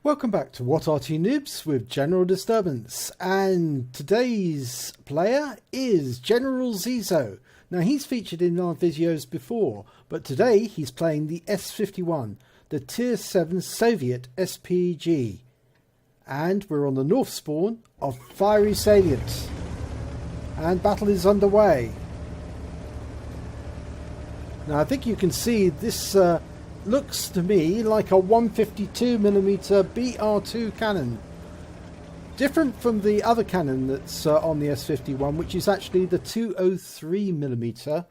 Welcome back to What Arty Noobs with General Disturbance, and today's player is General Zizo. Now, he's featured in our videos before, but today he's playing the S-51, the Tier 7 Soviet SPG, and we're on the north spawn of Fiery Salient, and battle is underway. Now, I think you can see this looks to me like a 152mm BR2 cannon. Different from the other cannon that's on the S-51, which is actually the 203mm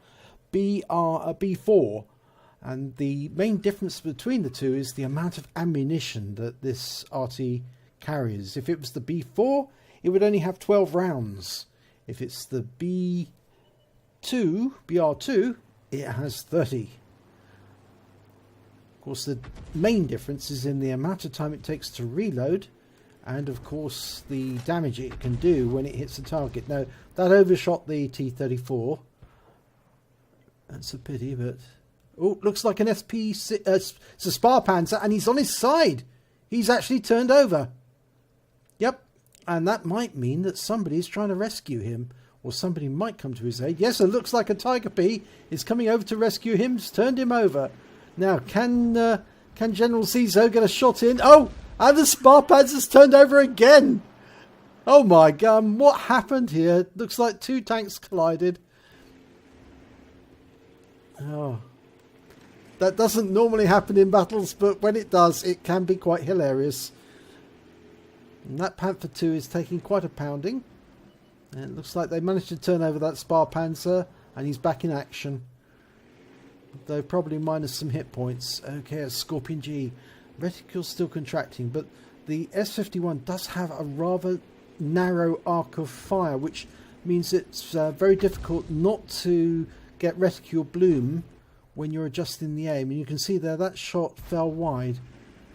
B4. And the main difference between the two is the amount of ammunition that this Arty carries. If it was the B4, it would only have 12 rounds. If it's the BR2, it has 30. Of course, the main difference is in the amount of time it takes to reload, and of course the damage it can do when it hits a target. Now, that overshot the T-34. That's a pity, but oh, looks like an SP. It's a spar panzer, and he's on his side. He's actually turned over. Yep, and that might mean that somebody's trying to rescue him, or somebody might come to his aid. Yes, it looks like a Tiger P is coming over to rescue him. It's turned him over. Now, can General Zizo get a shot in? Oh, and the spar panzer's turned over again. Oh my God, what happened here? Looks like two tanks collided. Oh, that doesn't normally happen in battles, but when it does, it can be quite hilarious. And that Panther 2 is taking quite a pounding. And it looks like they managed to turn over that spar panzer, and he's back in action. Though probably minus some hit points. Okay, a Scorpion G. Reticule's still contracting, but the S-51 does have a rather narrow arc of fire, which means it's very difficult not to get reticule bloom when you're adjusting the aim. And you can see there that shot fell wide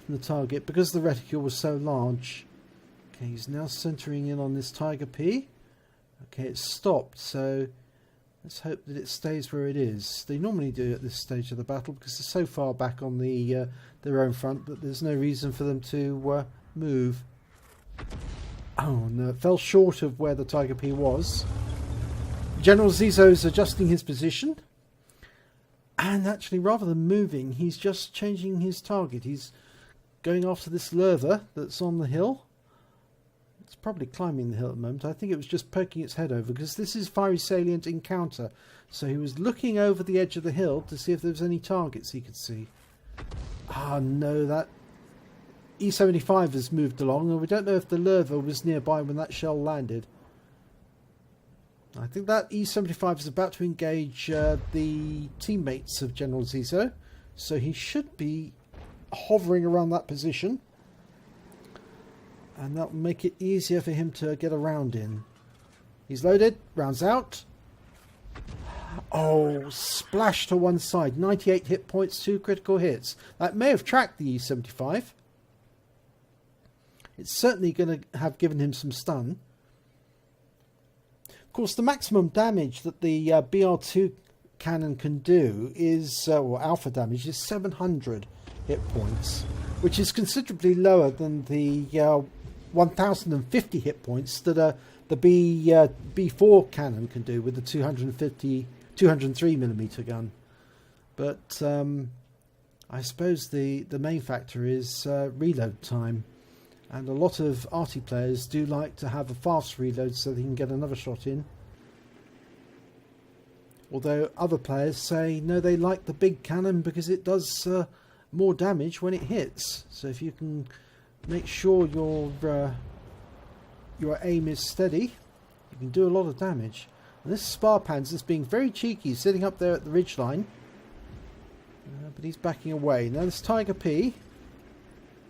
from the target because the reticule was so large. Okay, he's now centering in on this Tiger P. Okay, it's stopped, so let's hope that it stays where it is. They normally do at this stage of the battle because they're so far back on the their own front that there's no reason for them to move. Oh no, it fell short of where the Tiger P was. General Zizo's adjusting his position. And actually, rather than moving, he's just changing his target. He's going after this lurver that's on the hill. It's probably climbing the hill at the moment. I think it was just poking its head over because this is Fiery Salient encounter. So he was looking over the edge of the hill to see if there was any targets he could see. Ah no, that E-75 has moved along, and we don't know if the lurver was nearby when that shell landed. I think that E-75 is about to engage the teammates of General Zizo, so he should be hovering around that position. And that will make it easier for him to get a round in. He's loaded. Rounds out. Oh, splash to one side. 98 hit points, 2 critical hits. That may have tracked the E-75. It's certainly going to have given him some stun. Of course, the maximum damage that the BR2 cannon can do is, or alpha damage, is 700 hit points, which is considerably lower than the 1050 hit points that the B4 cannon can do with the 203mm gun. But I suppose the main factor is reload time, and a lot of Arty players do like to have a fast reload so they can get another shot in. Although other players say no, they like the big cannon because it does more damage when it hits. So if you can make sure your aim is steady, you can do a lot of damage. And this spar panzer is being very cheeky, sitting up there at the ridgeline, but he's backing away. Now this Tiger P,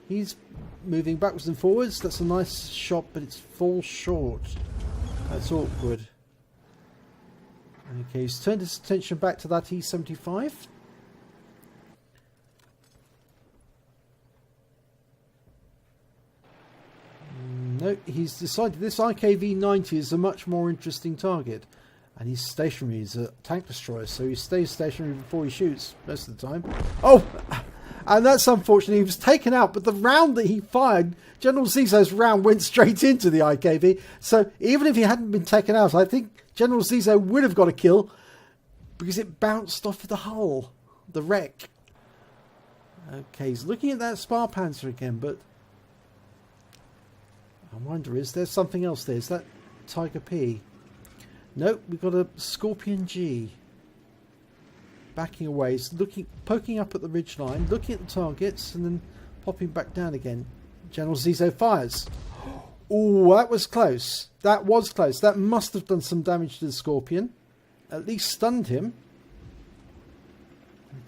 he's moving backwards and forwards. That's a nice shot, but it falls short. That's awkward. Okay, he's turned his attention back to that E-75. No, he's decided this IKV-90 is a much more interesting target. And he's stationary. He's a tank destroyer, so he stays stationary before he shoots most of the time. Oh! And that's unfortunate. He was taken out, but the round that he fired, General Zizo's round, went straight into the IKV. So even if he hadn't been taken out, I think General Zizo would have got a kill because it bounced off the hull, the wreck. Okay, he's looking at that Spar Panzer again, but I wonder, is there something else there? Is that Tiger P? Nope, we've got a Scorpion G. Backing away, he's looking, poking up at the ridgeline, looking at the targets, and then popping back down again. General Zizo fires. Oh, that was close. That was close. That must have done some damage to the Scorpion. At least stunned him.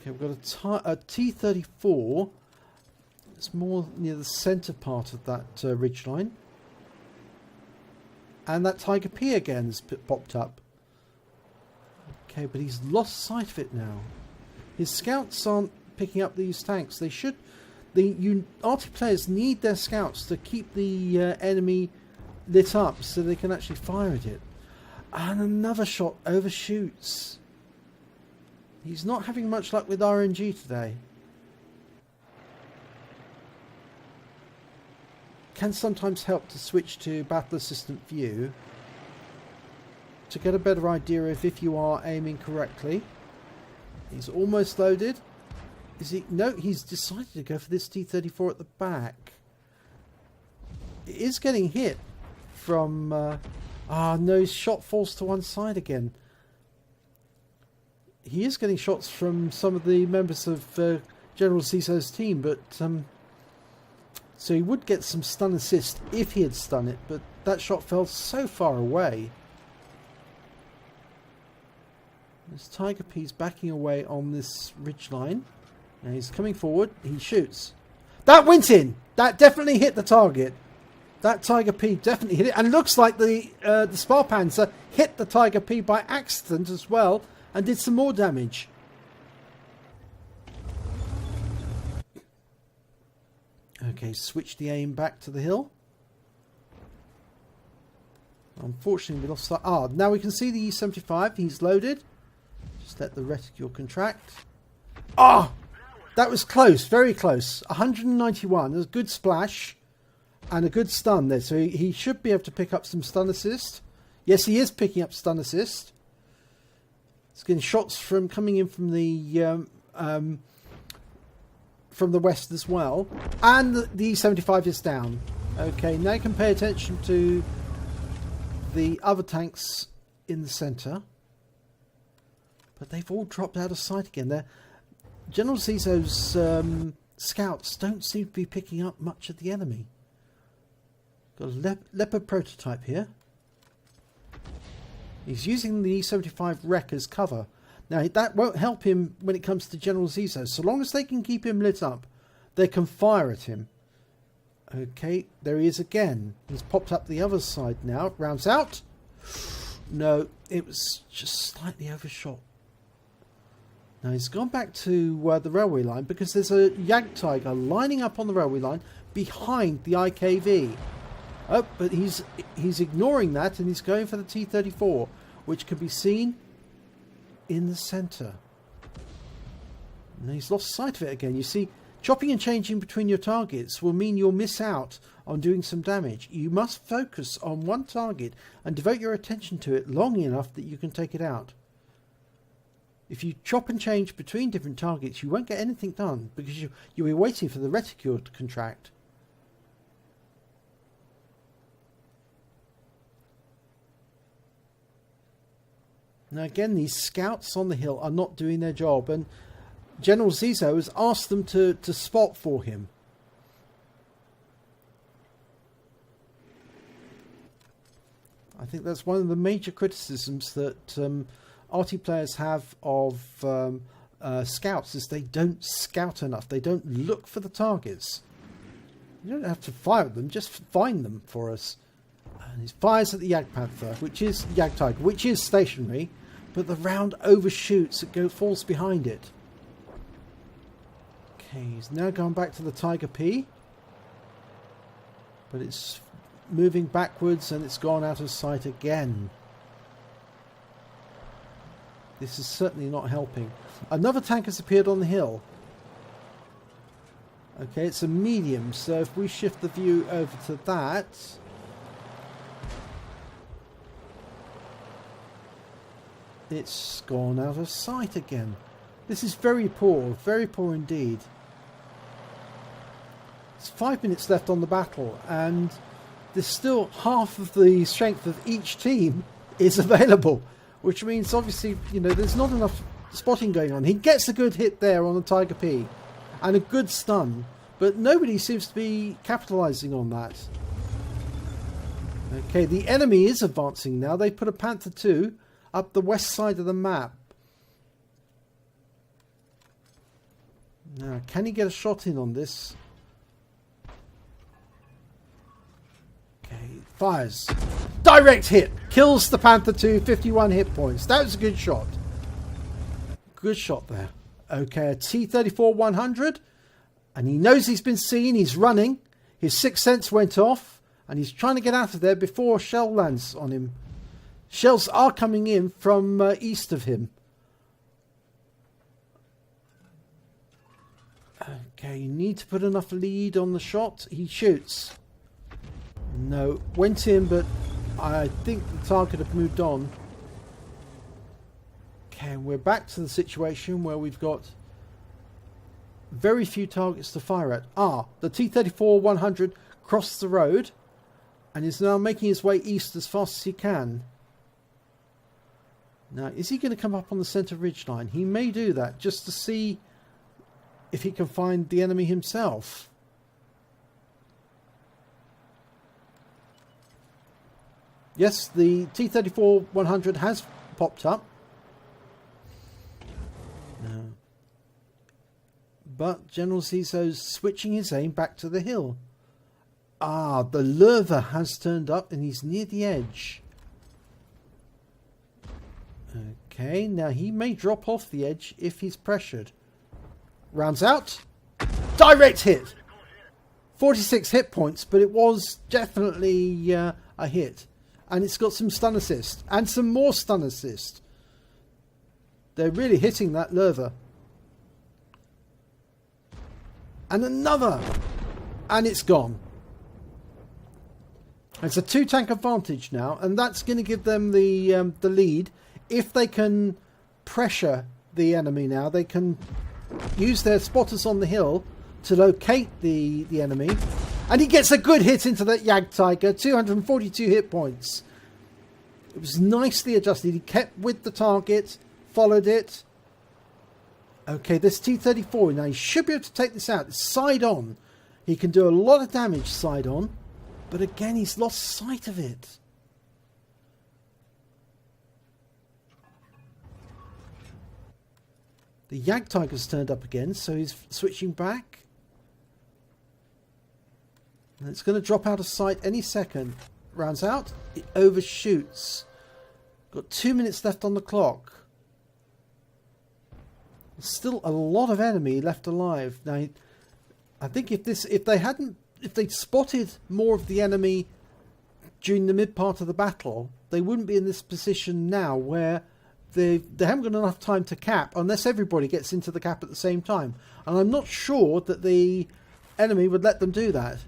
Okay, we've got a T-34. It's more near the centre part of that ridgeline. And that Tiger P again has popped up. Okay, but he's lost sight of it now. His scouts aren't picking up these tanks. They should. The Arty players need their scouts to keep the enemy lit up so they can actually fire at it. And another shot overshoots. He's not having much luck with RNG today. Can sometimes help to switch to battle assistant view to get a better idea of if you are aiming correctly. He's almost loaded. Is he? No, he's decided to go for this T-34 at the back. It is getting hit from... no, his shot falls to one side again. He is getting shots from some of the members of General Zizo's team, but... so he would get some stun assist if he had stun it, but that shot fell so far away. This Tiger P's backing away on this ridgeline. Now he's coming forward. He shoots. That went in! That definitely hit the target. That Tiger P definitely hit it. And looks like the Spar Panzer hit the Tiger P by accident as well and did some more damage. Okay, switch the aim back to the hill. Unfortunately, we lost that. Now we can see the E-75. He's loaded. Just let the reticule contract. That was close, very close. 191. There's a good splash and a good stun there. So he should be able to pick up some stun assist. Yes, he is picking up stun assist. He's getting shots from coming in from the west as well. And the E-75 is down. Okay, now you can pay attention to the other tanks in the centre. But they've all dropped out of sight again. General Zizo's scouts don't seem to be picking up much of the enemy. Got a Leopard prototype here. He's using the E-75 wreck as cover. Now, that won't help him when it comes to General Zizo. So long as they can keep him lit up, they can fire at him. Okay, there he is again. He's popped up the other side now. Rounds out. No, it was just slightly overshot. Now, he's gone back to the railway line because there's a Jagdtiger lining up on the railway line behind the IKV. Oh, but he's ignoring that and he's going for the T-34, which can be seen in the centre. And he's lost sight of it again. You see, chopping and changing between your targets will mean you'll miss out on doing some damage. You must focus on one target and devote your attention to it long enough that you can take it out. If you chop and change between different targets, you won't get anything done because you'll be waiting for the reticule to contract. Now again, these scouts on the hill are not doing their job, and General Zizo has asked them to spot for him. I think that's one of the major criticisms that Arty players have of scouts, is they don't scout enough. They don't look for the targets. You don't have to fire at them, just find them for us. And he fires at the Jagdpanther, which is Jagdtiger, which is stationary, but the round overshoots, it falls behind it. Okay, he's now gone back to the Tiger P, but it's moving backwards and it's gone out of sight again. This is certainly not helping. Another tank has appeared on the hill. Okay, it's a medium, so if we shift the view over to that, it's gone out of sight again. This is very poor indeed. It's 5 minutes left on the battle, and there's still half of the strength of each team is available, which means obviously, you know, there's not enough spotting going on. He gets a good hit there on the Tiger P and a good stun, but nobody seems to be capitalizing on that. Okay, the enemy is advancing now. They put a Panther II up the west side of the map. Now, can he get a shot in on this? Okay, fires. Direct hit. Kills the Panther II, 51 hit points. That was a good shot. Good shot there. Okay, a T-34-100. And he knows he's been seen. He's running. His sixth sense went off. And he's trying to get out of there before a shell lands on him. Shells are coming in from east of him. Okay, you need to put enough lead on the shot. He shoots. No, went in, but I think the target had moved on. Okay, we're back to the situation where we've got very few targets to fire at. The T-34-100 crossed the road and is now making his way east as fast as he can. Now, is he going to come up on the centre ridgeline? He may do that just to see if he can find the enemy himself. Yes, the T-34-100 has popped up. No. But General Zizo's switching his aim back to the hill. The lurver has turned up and he's near the edge. Okay, now he may drop off the edge if he's pressured. Rounds out. Direct hit. 46 hit points, but it was definitely a hit. And it's got some stun assist. And some more stun assist. They're really hitting that lurver. And another. And it's gone. It's a 2-tank advantage now. And that's going to give them the lead. If they can pressure the enemy now, they can use their spotters on the hill to locate the enemy. And he gets a good hit into that Jagdtiger. 242 hit points. It was nicely adjusted. He kept with the target. Followed it. Okay, this T-34. Now he should be able to take this out. It's side on. He can do a lot of damage side on. But again, he's lost sight of it. The Jagdtiger's turned up again, so he's switching back. And it's going to drop out of sight any second. Rounds out. It overshoots. Got 2 minutes left on the clock. There's still a lot of enemy left alive. Now, I think if they'd spotted more of the enemy during the mid part of the battle, they wouldn't be in this position now where they haven't got enough time to cap unless everybody gets into the cap at the same time. And I'm not sure that the enemy would let them do that.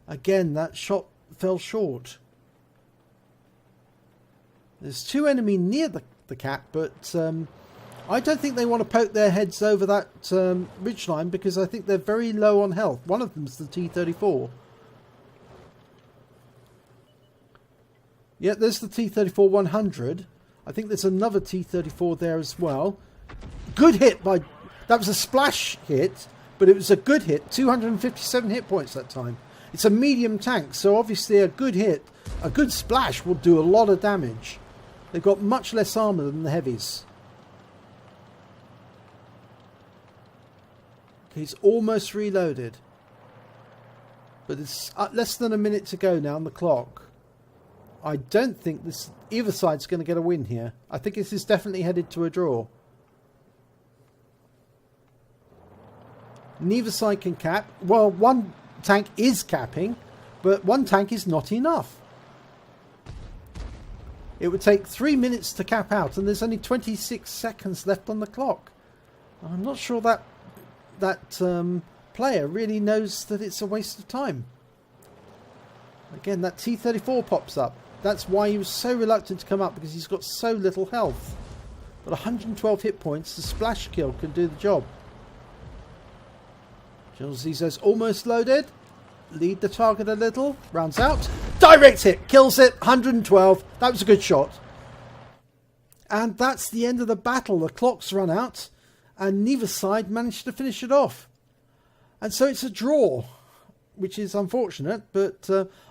Again, that shot fell short. There's two enemy near the cap, but I don't think they want to poke their heads over that ridgeline because I think they're very low on health. One of them's the T-34. Yeah, there's the T-34-100. I think there's another T-34 there as well. Good hit by... That was a splash hit, but it was a good hit. 257 hit points that time. It's a medium tank, so obviously a good hit, a good splash will do a lot of damage. They've got much less armour than the heavies. Okay, he's almost reloaded. But it's less than a minute to go now on the clock. I don't think either side's going to get a win here. I think this is definitely headed to a draw. Neither side can cap. Well, one tank is capping, but one tank is not enough. It would take 3 minutes to cap out, and there's only 26 seconds left on the clock. I'm not sure that player really knows that it's a waste of time. Again, that T-34 pops up. That's why he was so reluctant to come up, because he's got so little health. But 112 hit points, the splash kill can do the job. General Zizo's almost loaded. Lead the target a little. Rounds out. Direct hit. Kills it. 112. That was a good shot. And that's the end of the battle. The clock's run out. And neither side managed to finish it off. And so it's a draw, which is unfortunate. But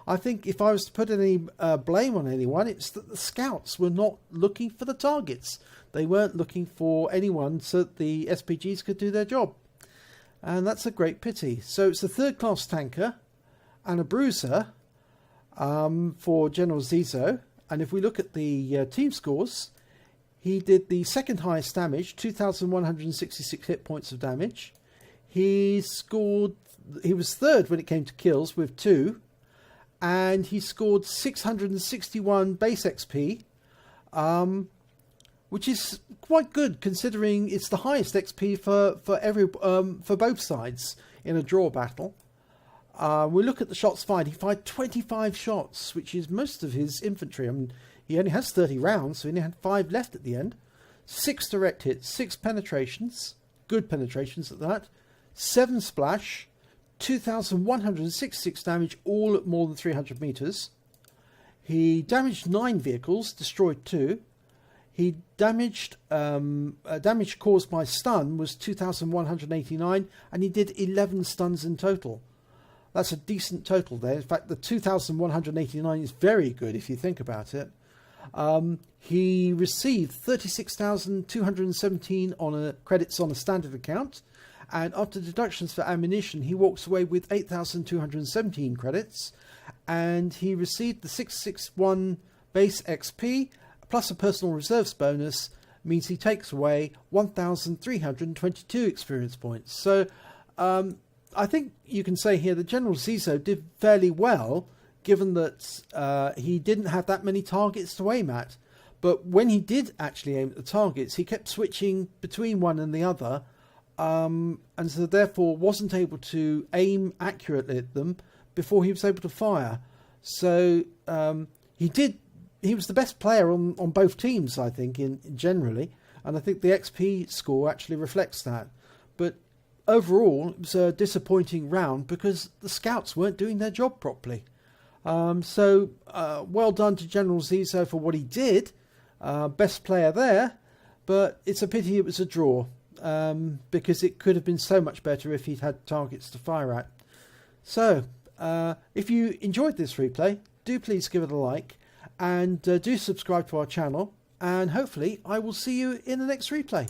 I think if I was to put any blame on anyone, it's that the scouts were not looking for the targets. They weren't looking for anyone so that the SPGs could do their job. And that's a great pity. So it's a third-class tanker and a bruiser for General Zizo. And if we look at the team scores, he did the second highest damage, 2,166 hit points of damage. He was third when it came to kills with 2. And he scored 661 base XP, which is quite good considering it's the highest XP for both sides in a draw battle. We look at the shots fired. He fired 25 shots, which is most of his infantry. I mean, he only has 30 rounds, so he only had 5 left at the end. 6 direct hits, 6 penetrations, good penetrations at that, 7 splash, 2,166 damage, all at more than 300 meters. He damaged 9 vehicles, destroyed 2. He damage caused by stun was 2,189, and he did 11 stuns in total. That's a decent total there. In fact, the 2,189 is very good if you think about it. He received 36,217 credits on a standard account, and after deductions for ammunition, he walks away with 8,217 credits, and he received the 661 base XP, plus a personal reserves bonus, means he takes away 1,322 experience points. So I think you can say here that General Zizo did fairly well, given that he didn't have that many targets to aim at. But when he did actually aim at the targets, he kept switching between one and the other, and so therefore wasn't able to aim accurately at them before he was able to fire. So he was the best player on both teams, I think, generally. And I think the XP score actually reflects that. But overall, it was a disappointing round because the scouts weren't doing their job properly. So well done to General Zizo for what he did. Best player there. But it's a pity it was a draw. Because it could have been so much better if he'd had targets to fire at. So, if you enjoyed this replay, do please give it a like. And do subscribe to our channel, and hopefully I will see you in the next replay.